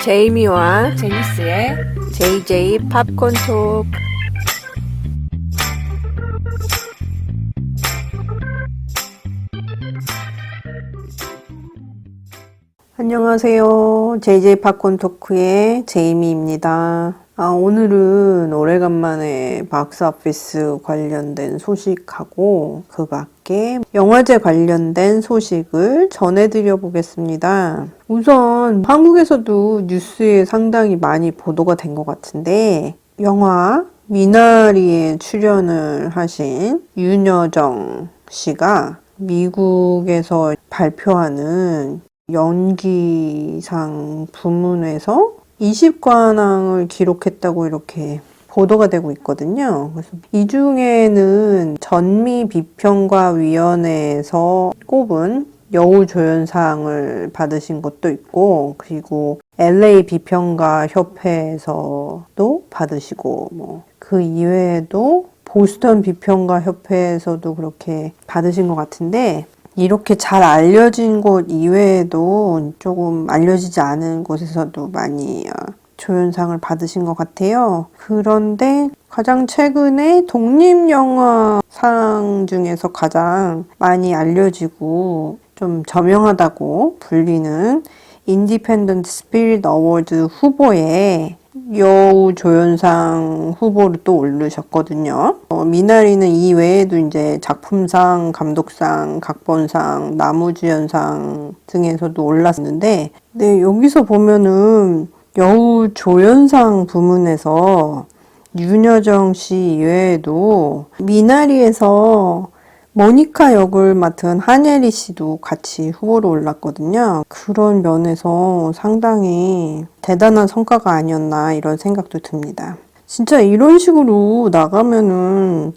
제이미와 제니스의 JJ 팝콘 톡. 안녕하세요. JJ 팝콘 토크의 제이미입니다. 오늘은 오래간만에 박스오피스 관련된 소식하고 그 밖에 영화제 관련된 소식을 전해드려 보겠습니다. 우선 한국에서도 뉴스에 상당히 많이 보도가 된 것 같은데 영화 미나리에 출연을 하신 윤여정 씨가 미국에서 발표하는 연기상 부문에서 20관왕을 기록했다고 이렇게 보도가 되고 있거든요. 그래서 이 중에는 전미 비평가위원회에서 꼽은 여우조연상을 받으신 것도 있고, 그리고 LA 비평가협회에서도 받으시고, 그 이외에도 보스턴 비평가협회에서도 그렇게 받으신 것 같은데, 이렇게 잘 알려진 곳 이외에도 조금 알려지지 않은 곳에서도 많이 조연상을 받으신 것 같아요. 그런데 가장 최근에 독립영화상 중에서 가장 많이 알려지고 좀 저명하다고 불리는 인디펜던트 스피릿 어워드 후보에 여우조연상 후보로 또 오르셨거든요. 미나리는 이 외에도 이제 작품상, 감독상, 각본상, 나무주연상 등에서도 올랐는데, 네, 여기서 보면은 여우조연상 부문에서 윤여정 씨 이외에도 미나리에서 모니카 역을 맡은 한예리 씨도 같이 후보로 올랐거든요. 그런 면에서 상당히 대단한 성과가 아니었나 이런 생각도 듭니다. 진짜 이런 식으로 나가면은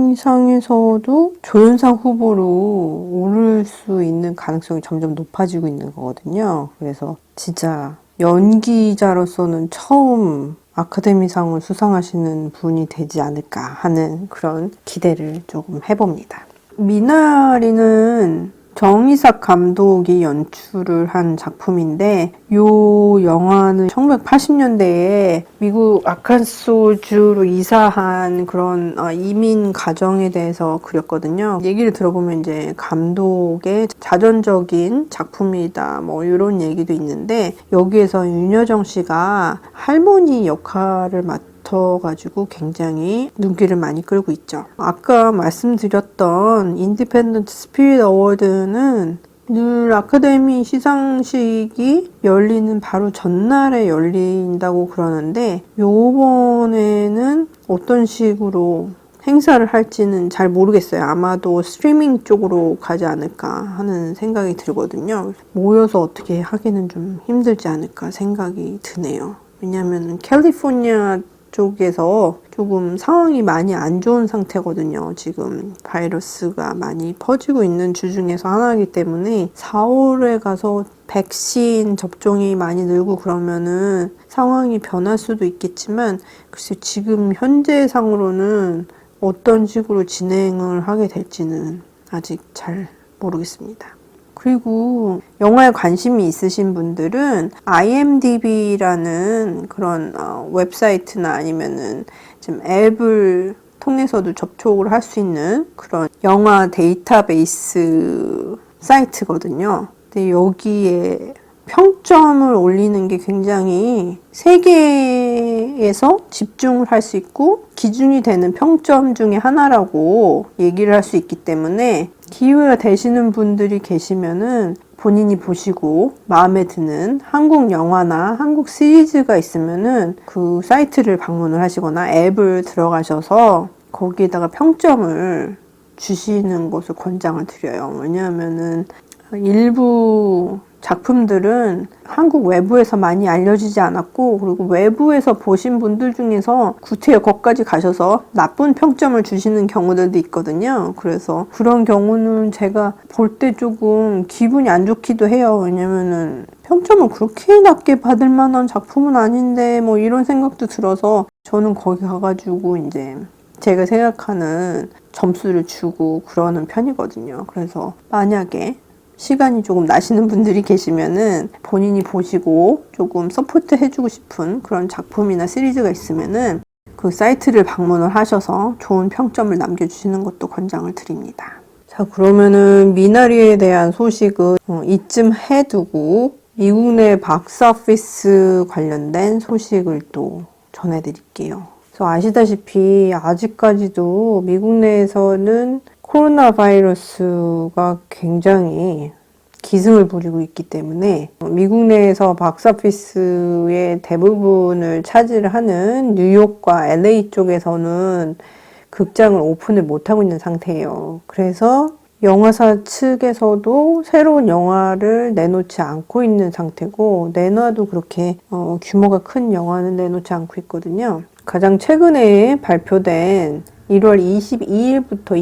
아카데미상에서도 조연상 후보로 오를 수 있는 가능성이 점점 높아지고 있는 거거든요. 그래서 진짜 연기자로서는 처음 아카데미상을 수상하시는 분이 되지 않을까 하는 그런 기대를 조금 해봅니다. 미나리는 정이삭 감독이 연출을 한 작품인데 이 영화는 1980년대에 미국 아칸소주로 이사한 그런 이민 가정에 대해서 그렸거든요. 얘기를 들어보면 이제 감독의 자전적인 작품이다 뭐 이런 얘기도 있는데 여기에서 윤여정 씨가 할머니 역할을 가지고 굉장히 눈길을 많이 끌고 있죠. 아까 말씀드렸던 인디펜던트 스피릿 어워드는 늘 아카데미 시상식이 열리는 바로 전날에 열린다고 그러는데 요번에는 어떤 식으로 행사를 할지는 잘 모르겠어요. 아마도 스트리밍 쪽으로 가지 않을까 하는 생각이 들거든요. 모여서 어떻게 하기는 좀 힘들지 않을까 생각이 드네요. 왜냐하면 캘리포니아 쪽에서 조금 상황이 많이 안 좋은 상태거든요. 지금 바이러스가 많이 퍼지고 있는 주 중에서 하나이기 때문에 4월에 가서 백신 접종이 많이 늘고 그러면은 상황이 변할 수도 있겠지만 글쎄 지금 현재 상으로는 어떤 식으로 진행을 하게 될지는 아직 잘 모르겠습니다. 그리고 영화에 관심이 있으신 분들은 IMDb라는 그런 웹사이트나 아니면은 지금 앱을 통해서도 접촉을 할 수 있는 그런 영화 데이터베이스 사이트거든요. 근데 여기에 평점을 올리는 게 굉장히 세계에서 집중을 할 수 있고 기준이 되는 평점 중에 하나라고 얘기를 할 수 있기 때문에 기회가 되시는 분들이 계시면은 본인이 보시고 마음에 드는 한국 영화나 한국 시리즈가 있으면은 그 사이트를 방문을 하시거나 앱을 들어가셔서 거기에다가 평점을 주시는 것을 권장을 드려요. 왜냐하면은 일부 작품들은 한국 외부에서 많이 알려지지 않았고 그리고 외부에서 보신 분들 중에서 구태여 거기까지 가셔서 나쁜 평점을 주시는 경우들도 있거든요. 그래서 그런 경우는 제가 볼 때 조금 기분이 안 좋기도 해요. 왜냐면은 평점을 그렇게 낮게 받을 만한 작품은 아닌데 뭐 이런 생각도 들어서 저는 거기 가가지고 이제 제가 생각하는 점수를 주고 그러는 편이거든요. 그래서 만약에 시간이 조금 나시는 분들이 계시면은 본인이 보시고 조금 서포트 해주고 싶은 그런 작품이나 시리즈가 있으면은 그 사이트를 방문을 하셔서 좋은 평점을 남겨주시는 것도 권장을 드립니다. 자, 그러면은 미나리에 대한 소식은 이쯤 해두고 미국 내 박스오피스 관련된 소식을 또 전해드릴게요. 그래서 아시다시피 아직까지도 미국 내에서는 코로나 바이러스가 굉장히 기승을 부리고 있기 때문에 미국 내에서 박스오피스의 대부분을 차지하는 뉴욕과 LA 쪽에서는 극장을 오픈을 못하고 있는 상태예요. 그래서 영화사 측에서도 새로운 영화를 내놓지 않고 있는 상태고, 내놔도 그렇게 규모가 큰 영화는 내놓지 않고 있거든요. 가장 최근에 발표된 1월 22일부터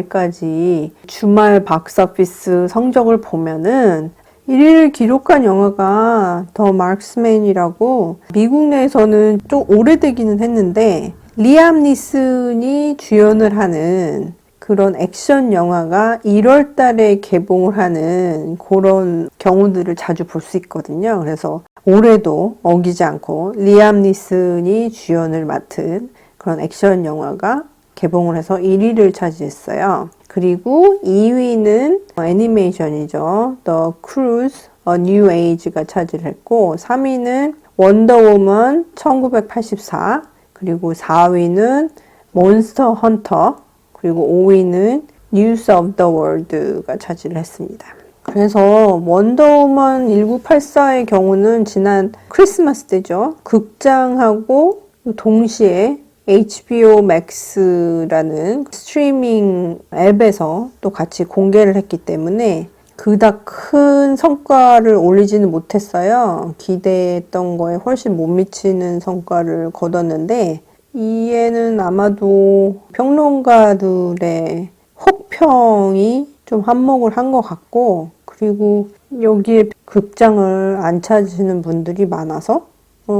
24일까지 주말 박스오피스 성적을 보면은 1위를 기록한 영화가 더 마크스맨이라고, 미국 내에서는 좀 오래되기는 했는데 리암 니슨이 주연을 하는 그런 액션 영화가 1월 달에 개봉을 하는 그런 경우들을 자주 볼 수 있거든요. 그래서 올해도 어기지 않고 리암 니슨이 주연을 맡은 그런 액션 영화가 개봉을 해서 1위를 차지했어요. 그리고 2위는 애니메이션이죠. The Cruise, A New Age가 차지를 했고, 3위는 원더우먼 1984, 그리고 4위는 몬스터 헌터, 그리고 5위는 News of the World가 차지를 했습니다. 그래서 원더우먼 1984의 경우는 지난 크리스마스 때죠. 극장하고 동시에 HBO Max라는 스트리밍 앱에서 또 같이 공개를 했기 때문에 그닥 큰 성과를 올리지는 못했어요. 기대했던 거에 훨씬 못 미치는 성과를 거뒀는데, 이에는 아마도 평론가들의 혹평이 좀 한몫을 한 것 같고, 그리고 여기에 극장을 안 찾으시는 분들이 많아서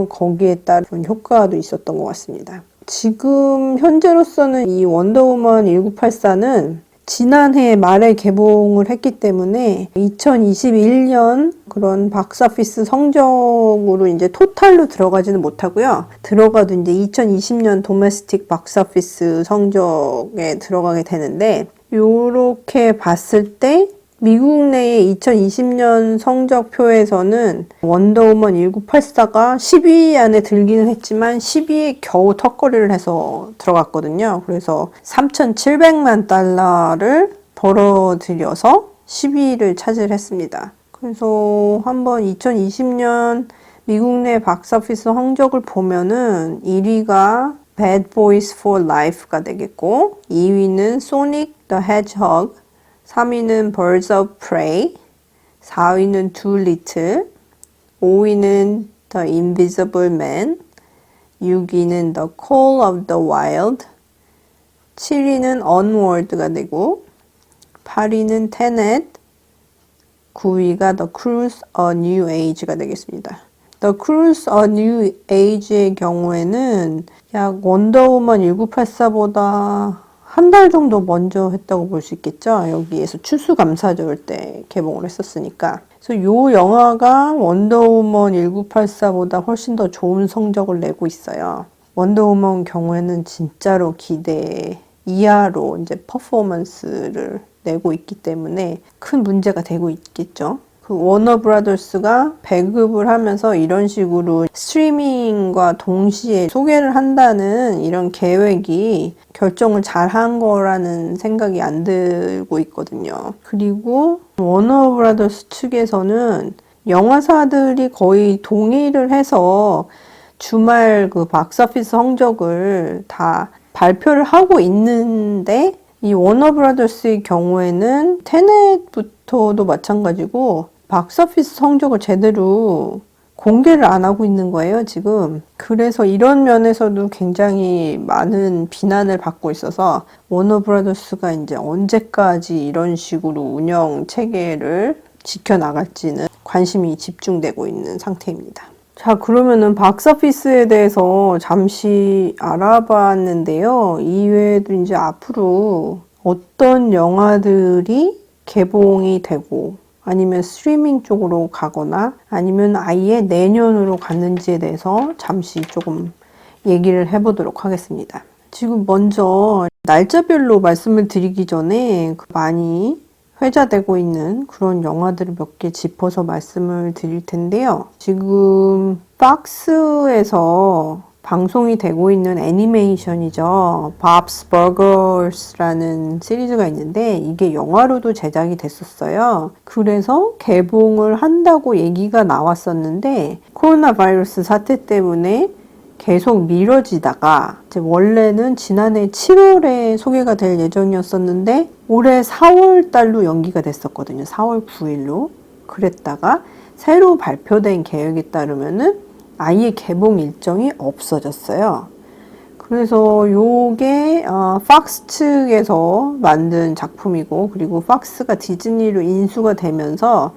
거기에 따른 효과도 있었던 것 같습니다. 지금 현재로서는 이 원더우먼 1984는 지난해 말에 개봉을 했기 때문에 2021년 그런 박스오피스 성적으로 이제 토탈로 들어가지는 못하고요. 들어가도 이제 2020년 도메스틱 박스오피스 성적에 들어가게 되는데, 요렇게 봤을 때 미국 내의 2020년 성적표에서는 원더우먼 1984가 10위 안에 들기는 했지만 10위에 겨우 턱걸이를 해서 들어갔거든요. 그래서 3,700만 달러를 벌어들여서 10위를 차지했습니다. 그래서 한번 2020년 미국 내 박스오피스 성적을 보면은 1위가 Bad Boys for Life가 되겠고, 2위는 Sonic the Hedgehog, 3위는 Birds of Prey, 4위는 Dolittle, 5위는 The Invisible Man, 6위는 The Call of the Wild, 7위는 Onward가 되고, 8위는 Tenet, 9위가 The Cruise, A New Age가 되겠습니다. The Cruise, A New Age의 경우에는 약 원더우먼 1984보다 한 달 정도 먼저 했다고 볼 수 있겠죠. 여기에서 추수감사절 때 개봉을 했었으니까. 그래서 이 영화가 원더우먼 1984보다 훨씬 더 좋은 성적을 내고 있어요. 원더우먼 경우에는 진짜로 기대 이하로 이제 퍼포먼스를 내고 있기 때문에 큰 문제가 되고 있겠죠. 그 워너 브라더스가 배급을 하면서 이런 식으로 스트리밍과 동시에 소개를 한다는 이런 계획이 결정을 잘 한 거라는 생각이 안 들고 있거든요. 그리고 워너 브라더스 측에서는 영화사들이 거의 동의를 해서 주말 그 박스오피스 성적을 다 발표를 하고 있는데, 이 워너 브라더스의 경우에는 테넷부터도 마찬가지고 박스오피스 성적을 제대로 공개를 안 하고 있는 거예요, 지금. 그래서 이런 면에서도 굉장히 많은 비난을 받고 있어서 워너 브라더스가 이제 언제까지 이런 식으로 운영 체계를 지켜나갈지는 관심이 집중되고 있는 상태입니다. 자, 그러면은 박스오피스에 대해서 잠시 알아봤는데요. 이외에도 이제 앞으로 어떤 영화들이 개봉이 되고 아니면 스트리밍 쪽으로 가거나 아니면 아예 내년으로 갔는지에 대해서 잠시 조금 얘기를 해보도록 하겠습니다. 지금 먼저 날짜별로 말씀을 드리기 전에 많이 회자되고 있는 그런 영화들을 몇 개 짚어서 말씀을 드릴 텐데요. 지금 박스에서 방송이 되고 있는 애니메이션이죠. Bob's Burgers라는 시리즈가 있는데 이게 영화로도 제작이 됐었어요. 그래서 개봉을 한다고 얘기가 나왔었는데 코로나 바이러스 사태 때문에 계속 미뤄지다가 이제 원래는 지난해 7월에 소개가 될 예정이었었는데 올해 4월 달로 연기가 됐었거든요. 4월 9일로. 그랬다가 새로 발표된 계획에 따르면은 아예 개봉 일정이 없어졌어요. 그래서 요게 팍스 측에서 만든 작품이고 그리고 팍스가 디즈니로 인수가 되면서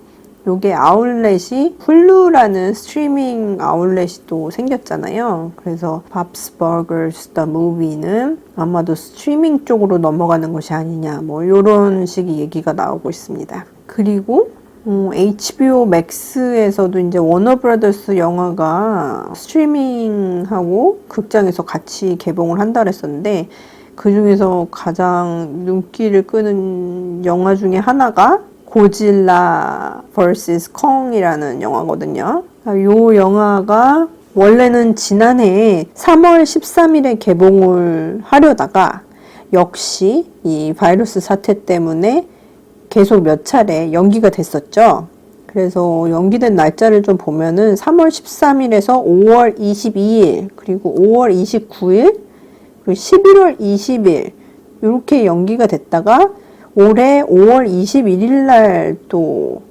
요게 아울렛이 훌루라는 스트리밍 아울렛이 또 생겼잖아요. 그래서 Bob's Burgers the Movie는 아마도 스트리밍 쪽으로 넘어가는 것이 아니냐 뭐 요런 식의 얘기가 나오고 있습니다. 그리고 HBO 맥스에서도 이제 워너브라더스 영화가 스트리밍하고 극장에서 같이 개봉을 한다 그랬었는데 그 중에서 가장 눈길을 끄는 영화 중에 하나가 고질라 vs 콩이라는 영화거든요. 이 영화가 원래는 지난해 3월 13일에 개봉을 하려다가 역시 이 바이러스 사태 때문에 계속 몇 차례 연기가 됐었죠. 그래서 연기된 날짜를 좀 보면은 3월 13일에서 5월 22일 그리고 5월 29일 그리고 11월 20일 이렇게 연기가 됐다가 올해 5월 21일 날 또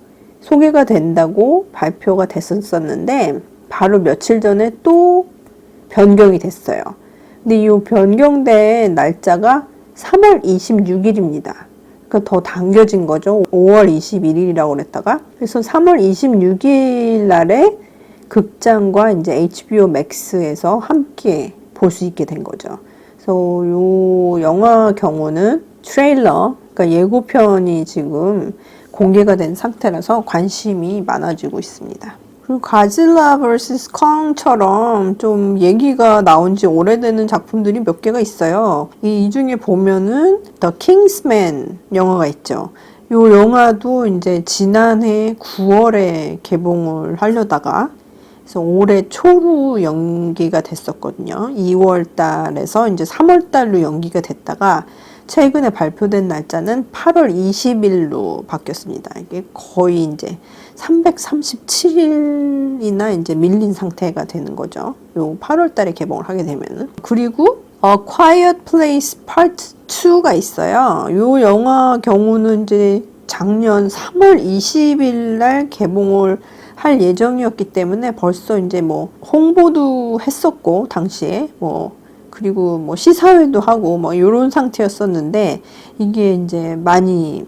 소개가 된다고 발표가 됐었는데 바로 며칠 전에 또 변경이 됐어요. 근데 이 변경된 날짜가 3월 26일입니다. 그러니까 더 당겨진 거죠. 5월 21일이라고 그랬다가. 그래서 3월 26일 날에 극장과 이제 HBO 맥스에서 함께 볼 수 있게 된 거죠. 그래서 이 영화 경우는 트레일러, 그러니까 예고편이 지금 공개가 된 상태라서 관심이 많아지고 있습니다. 그리고 가질라 vs 콩처럼 좀 얘기가 나온 지 오래되는 작품들이 몇 개가 있어요. 이 중에 보면은 The Kingsman 영화가 있죠. 이 영화도 이제 지난해 9월에 개봉을 하려다가 그래서 올해 초로 연기가 됐었거든요. 2월 달에서 이제 3월 달로 연기가 됐다가 최근에 발표된 날짜는 8월 20일로 바뀌었습니다. 이게 거의 이제 337일이나 이제 밀린 상태가 되는 거죠. 요 8월 달에 개봉을 하게 되면은. 그리고 A Quiet Place Part 2가 있어요. 요 영화 경우는 이제 작년 3월 20일 날 개봉을 할 예정이었기 때문에 벌써 이제 뭐 홍보도 했었고 당시에 그리고 시사회도 하고 이런 상태였었는데 이게 이제 많이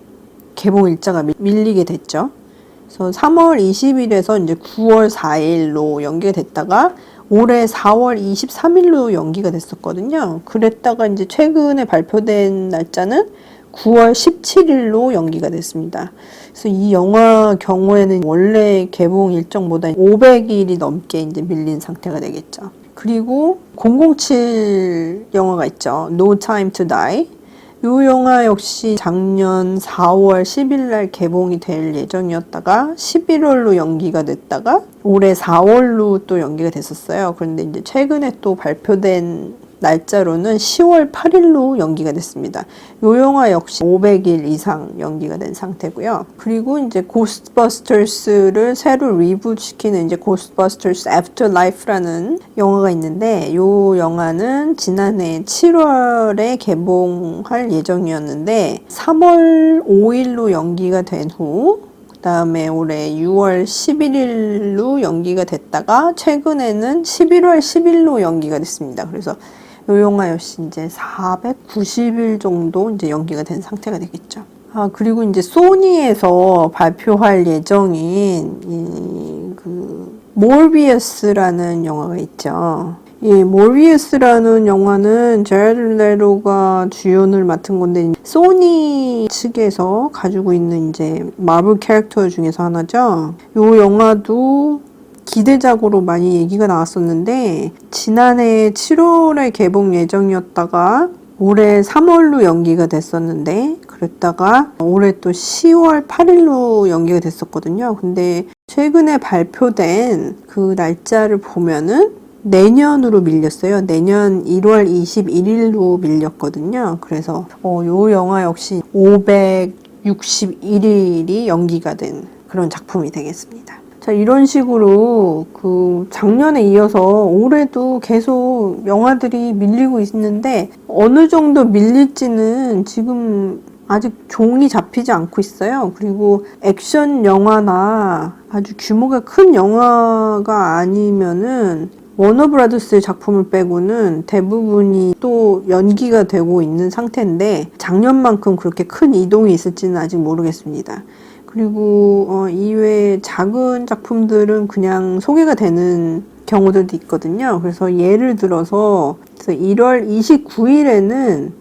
개봉 일자가 밀리게 됐죠. 그래서 3월 20일에서 이제 9월 4일로 연기가 됐다가 올해 4월 23일로 연기가 됐었거든요. 그랬다가 이제 최근에 발표된 날짜는 9월 17일로 연기가 됐습니다. 그래서 이 영화 경우에는 원래 개봉 일정보다 500일이 넘게 이제 밀린 상태가 되겠죠. 그리고 007 영화가 있죠. No Time to Die. 이 영화 역시 작년 4월 10일 날 개봉이 될 예정이었다가 11월로 연기가 됐다가 올해 4월로 또 연기가 됐었어요. 그런데 이제 최근에 또 발표된 날짜로는 10월 8일로 연기가 됐습니다. 이 영화 역시 500일 이상 연기가 된 상태고요. 그리고 이제 고스트버스터스를 새로 리부트시키는 이제 고스트버스터스 애프터라이프라는 영화가 있는데 이 영화는 지난해 7월에 개봉할 예정이었는데 3월 5일로 연기가 된 후 그다음에 올해 6월 11일로 연기가 됐다가 최근에는 11월 10일로 연기가 됐습니다. 그래서 이 영화 역시 이제 490일 정도 이제 연기가 된 상태가 되겠죠. 그리고 이제 소니에서 발표할 예정인 그 몰비어스라는 영화가 있죠. 예, 모비우스라는 영화는 제라드 레토가 주연을 맡은 건데 소니 측에서 가지고 있는 이제 마블 캐릭터 중에서 하나죠. 요 영화도 기대작으로 많이 얘기가 나왔었는데 지난해 7월에 개봉 예정이었다가 올해 3월로 연기가 됐었는데 그랬다가 올해 또 10월 8일로 연기가 됐었거든요. 근데 최근에 발표된 그 날짜를 보면은 내년으로 밀렸어요. 내년 1월 21일로 밀렸거든요. 그래서 요 영화 역시 561일이 연기가 된 그런 작품이 되겠습니다. 자, 이런 식으로 그 작년에 이어서 올해도 계속 영화들이 밀리고 있는데 어느 정도 밀릴지는 지금 아직 종이 잡히지 않고 있어요. 그리고 액션 영화나 아주 규모가 큰 영화가 아니면은 워너브라더스의 작품을 빼고는 대부분이 또 연기가 되고 있는 상태인데 작년만큼 그렇게 큰 이동이 있을지는 아직 모르겠습니다. 그리고 이외에 작은 작품들은 그냥 소개가 되는 경우들도 있거든요. 그래서 예를 들어서 1월 29일에는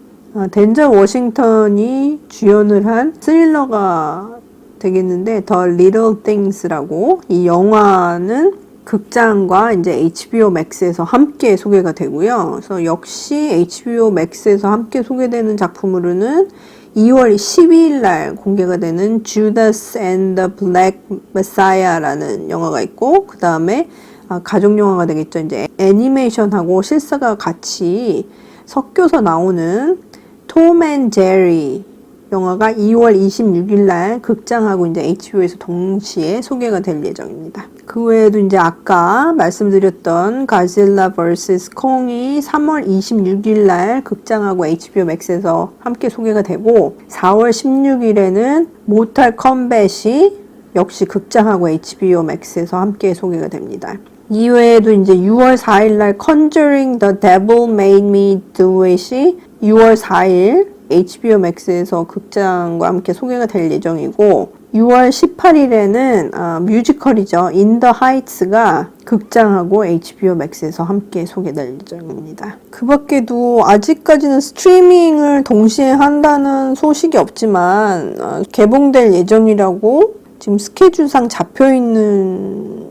덴젤 워싱턴이 주연을 한 스릴러가 되겠는데 The Little Things라고 이 영화는 극장과 이제 HBO Max에서 함께 소개가 되고요. 그래서 역시 HBO Max에서 함께 소개되는 작품으로는 2월 12일 날 공개가 되는 Judas and the Black Messiah라는 영화가 있고 그 다음에 가족 영화가 되겠죠. 이제 애니메이션하고 실사가 같이 섞여서 나오는 톰 앤 제리 영화가 2월 26일 날 극장하고 이제 HBO에서 동시에 소개가 될 예정입니다. 그 외에도 이제 아까 말씀드렸던 가질라 vs 콩이 3월 26일 날 극장하고 HBO Max에서 함께 소개가 되고 4월 16일에는 모탈 컴뱃이 역시 극장하고 HBO Max에서 함께 소개가 됩니다. 이외에도 이제 6월 4일 날 Conjuring the Devil Made Me Do It이 6월 4일 HBO Max에서 극장과 함께 소개가 될 예정이고 6월 18일에는 뮤지컬이죠. In the Heights가 극장하고 HBO Max에서 함께 소개될 예정입니다. 그 밖에도 아직까지는 스트리밍을 동시에 한다는 소식이 없지만 개봉될 예정이라고 지금 스케줄상 잡혀있는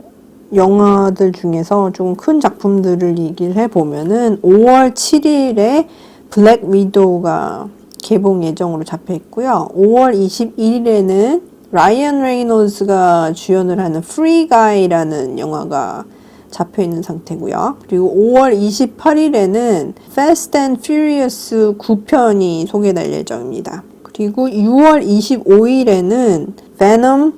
영화들 중에서 좀 큰 작품들을 얘기를 해보면은 5월 7일에 블랙 위도우가 개봉 예정으로 잡혀 있고요. 5월 21일에는 라이언 레이놀즈가 주연을 하는 프리 가이라는 영화가 잡혀 있는 상태고요. 그리고 5월 28일에는 Fast and Furious 9편이 소개될 예정입니다. 그리고 6월 25일에는 Venom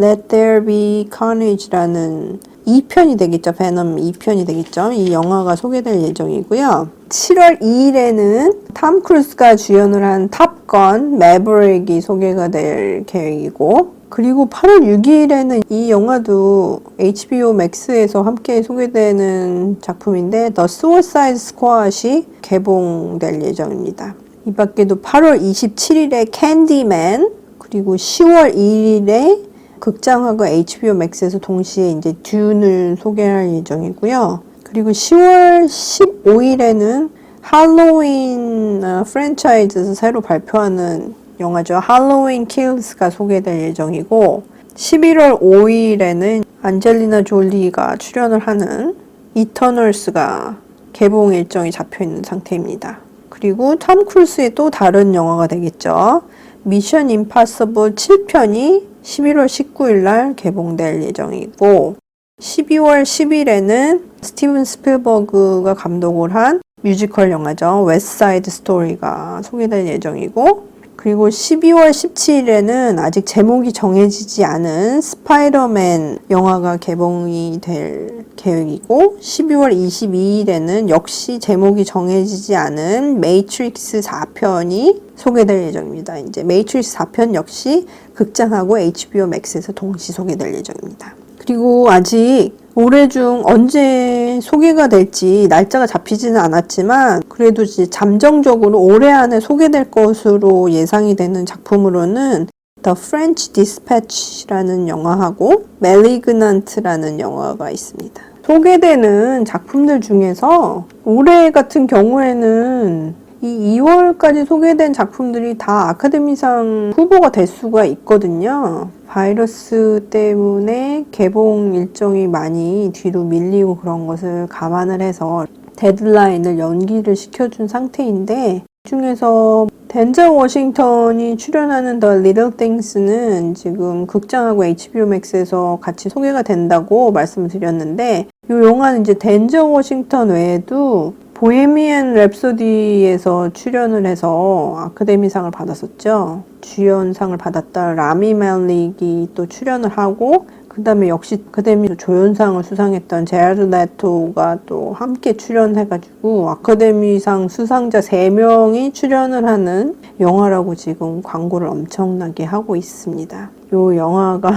Let There Be Carnage라는 2편이 되겠죠. 베놈 2편이 되겠죠. 이 영화가 소개될 예정이고요. 7월 2일에는 톰 크루즈가 주연을 한 탑건 매버릭이 소개가 될 계획이고 그리고 8월 6일에는 이 영화도 HBO Max에서 함께 소개되는 작품인데 The Suicide Squad이 개봉될 예정입니다. 이 밖에도 8월 27일에 캔디맨 그리고 10월 2일에 극장하고 HBO Max에서 동시에 이제 듄을 소개할 예정이고요. 그리고 10월 15일에는 할로윈 프랜차이즈에서 새로 발표하는 영화죠. 할로윈 킬스가 소개될 예정이고 11월 5일에는 안젤리나 졸리가 출연을 하는 이터널스가 개봉 일정이 잡혀있는 상태입니다. 그리고 톰 크루즈의 또 다른 영화가 되겠죠. 미션 임파서블 7편이 11월 19일 날 개봉될 예정이고 12월 10일에는 스티븐 스필버그가 감독을 한 뮤지컬 영화죠. 웨스트사이드 스토리가 소개될 예정이고 그리고 12월 17일에는 아직 제목이 정해지지 않은 스파이더맨 영화가 개봉이 될 계획이고 12월 22일에는 역시 제목이 정해지지 않은 매트릭스 4편이 소개될 예정입니다. 이제 매트릭스 4편 역시 극장하고 HBO Max에서 동시 소개될 예정입니다. 그리고 아직 올해 중 언제 소개가 될지 날짜가 잡히지는 않았지만 그래도 이제 잠정적으로 올해 안에 소개될 것으로 예상이 되는 작품으로는 The French Dispatch라는 영화하고 Malignant라는 영화가 있습니다. 소개되는 작품들 중에서 올해 같은 경우에는 이 2월까지 소개된 작품들이 다 아카데미상 후보가 될 수가 있거든요. 바이러스 때문에 개봉 일정이 많이 뒤로 밀리고 그런 것을 감안을 해서 데드라인을 연기를 시켜준 상태인데, 그 중에서 덴젤 워싱턴이 출연하는 The Little Things는 지금 극장하고 HBO Max에서 같이 소개가 된다고 말씀을 드렸는데, 이 영화는 이제 덴젤 워싱턴 외에도 보헤미안 랩소디에서 출연을 해서 아카데미상을 받았었죠. 주연상을 받았다 라미 말릭이 또 출연을 하고, 그 다음에 역시 아카데미 조연상을 수상했던 제라드 레토가 또 함께 출연해가지고 아카데미상 수상자 3명이 출연을 하는 영화라고 지금 광고를 엄청나게 하고 있습니다. 이 영화가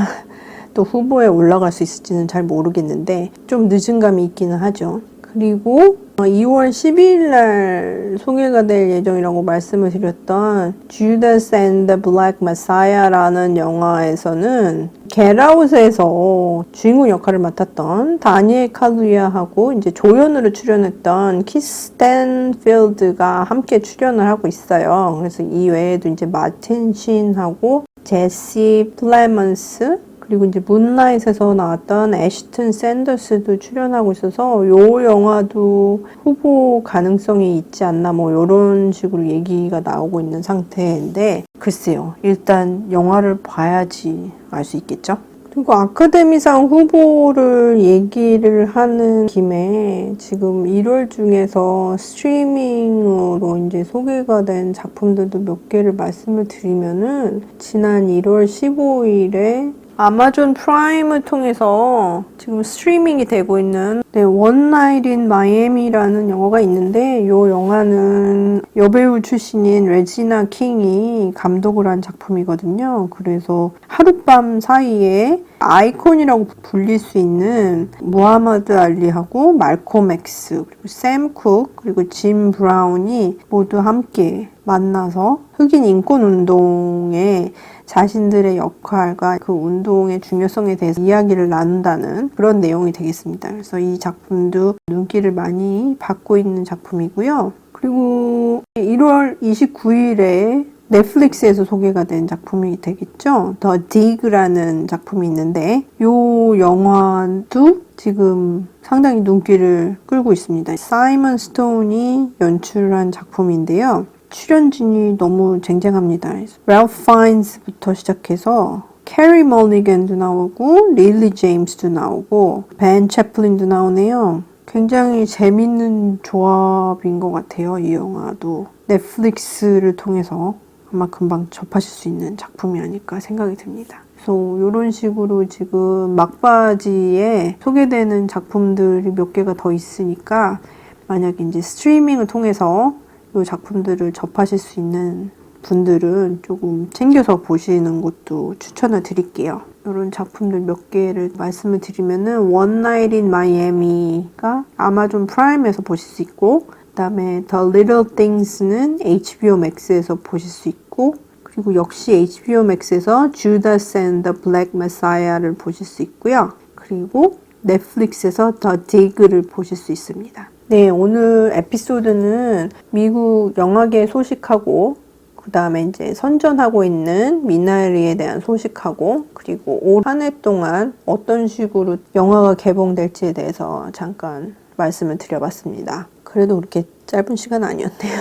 또 후보에 올라갈 수 있을지는 잘 모르겠는데 좀 늦은 감이 있기는 하죠. 그리고 2월 12일 날 소개가 될 예정이라고 말씀을 드렸던 Judas and the Black Messiah라는 영화에서는 겟아웃에서 주인공 역할을 맡았던 다니엘 칼루야하고 이제 조연으로 출연했던 키스 스탠필드가 함께 출연을 하고 있어요. 그래서 이 외에도 이제 마틴 신하고 제시 플레먼스, 그리고 이제 문라잇에서 나왔던 애쉬튼 샌더스도 출연하고 있어서 요 영화도 후보 가능성이 있지 않나 뭐 요런 식으로 얘기가 나오고 있는 상태인데, 글쎄요. 일단 영화를 봐야지 알 수 있겠죠? 그리고 아카데미상 후보를 얘기를 하는 김에 지금 1월 중에서 스트리밍으로 이제 소개가 된 작품들도 몇 개를 말씀을 드리면은, 지난 1월 15일에 아마존 프라임을 통해서 지금 스트리밍이 되고 있는 One Night in Miami라는 영화가 있는데, 이 영화는 여배우 출신인 레지나 킹이 감독을 한 작품이거든요. 그래서 하룻밤 사이에 아이콘이라고 불릴 수 있는 무하마드 알리하고 말콤 엑스, 그리고 샘 쿡, 그리고 짐 브라운이 모두 함께 만나서 흑인 인권 운동에 자신들의 역할과 그 운동의 중요성에 대해서 이야기를 나눈다는 그런 내용이 되겠습니다. 그래서 이 작품도 눈길을 많이 받고 있는 작품이고요. 그리고 1월 29일에 넷플릭스에서 소개가 된 작품이 되겠죠. The Dig라는 작품이 있는데 이 영화도 지금 상당히 눈길을 끌고 있습니다. 사이먼 스톤이 연출한 작품인데요. 출연진이 너무 쟁쟁합니다. 랄프 파인스부터 시작해서 캐리 멀리건도 나오고 릴리 제임스도 나오고 벤 채플린도 나오네요. 굉장히 재밌는 조합인 것 같아요. 이 영화도 넷플릭스를 통해서 아마 금방 접하실 수 있는 작품이 아닐까 생각이 듭니다. 그래서 이런 식으로 지금 막바지에 소개되는 작품들이 몇 개가 더 있으니까, 만약에 이제 스트리밍을 통해서 이 작품들을 접하실 수 있는 분들은 조금 챙겨서 보시는 것도 추천을 드릴게요. 이런 작품들 몇 개를 말씀을 드리면은 One Night in Miami가 아마존 프라임에서 보실 수 있고, 그 다음에 The Little Things는 HBO Max에서 보실 수 있고, 그리고 역시 HBO Max에서 Judas and the Black Messiah를 보실 수 있고요. 그리고 넷플릭스에서 The Dig를 보실 수 있습니다. 네, 오늘 에피소드는 미국 영화계 소식하고, 그 다음에 이제 선전하고 있는 미나리에 대한 소식하고, 그리고 올 한 해 동안 어떤 식으로 영화가 개봉될지에 대해서 잠깐 말씀을 드려봤습니다. 그래도 그렇게 짧은 시간 아니었네요.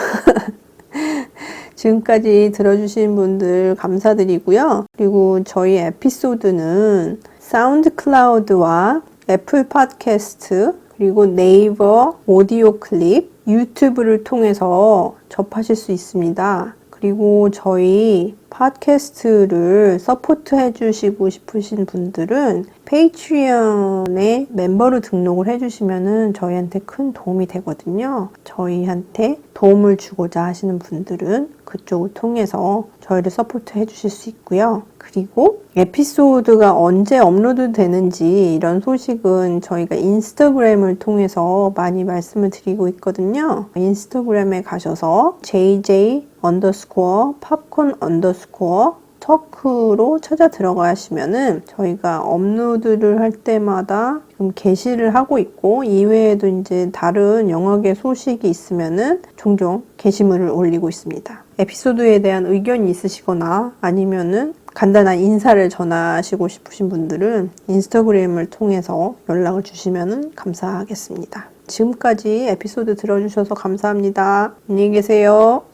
지금까지 들어주신 분들 감사드리고요. 그리고 저희 에피소드는 사운드 클라우드와 애플 팟캐스트, 그리고 네이버 오디오 클립, 유튜브를 통해서 접하실 수 있습니다. 그리고 저희 팟캐스트를 서포트 해주시고 싶으신 분들은 페이트리언에 멤버로 등록을 해주시면 저희한테 큰 도움이 되거든요. 저희한테 도움을 주고자 하시는 분들은 그쪽을 통해서 저희를 서포트 해주실 수 있고요. 그리고 에피소드가 언제 업로드 되는지 이런 소식은 저희가 인스타그램을 통해서 많이 말씀을 드리고 있거든요. 인스타그램에 가셔서 JJ_popcorn_ 서크로 찾아 들어가시면은 저희가 업로드를 할 때마다 지금 게시를 하고 있고, 이외에도 이제 다른 영화계 소식이 있으면은 종종 게시물을 올리고 있습니다. 에피소드에 대한 의견이 있으시거나 아니면은 간단한 인사를 전하시고 싶으신 분들은 인스타그램을 통해서 연락을 주시면 감사하겠습니다. 지금까지 에피소드 들어주셔서 감사합니다. 안녕히 계세요.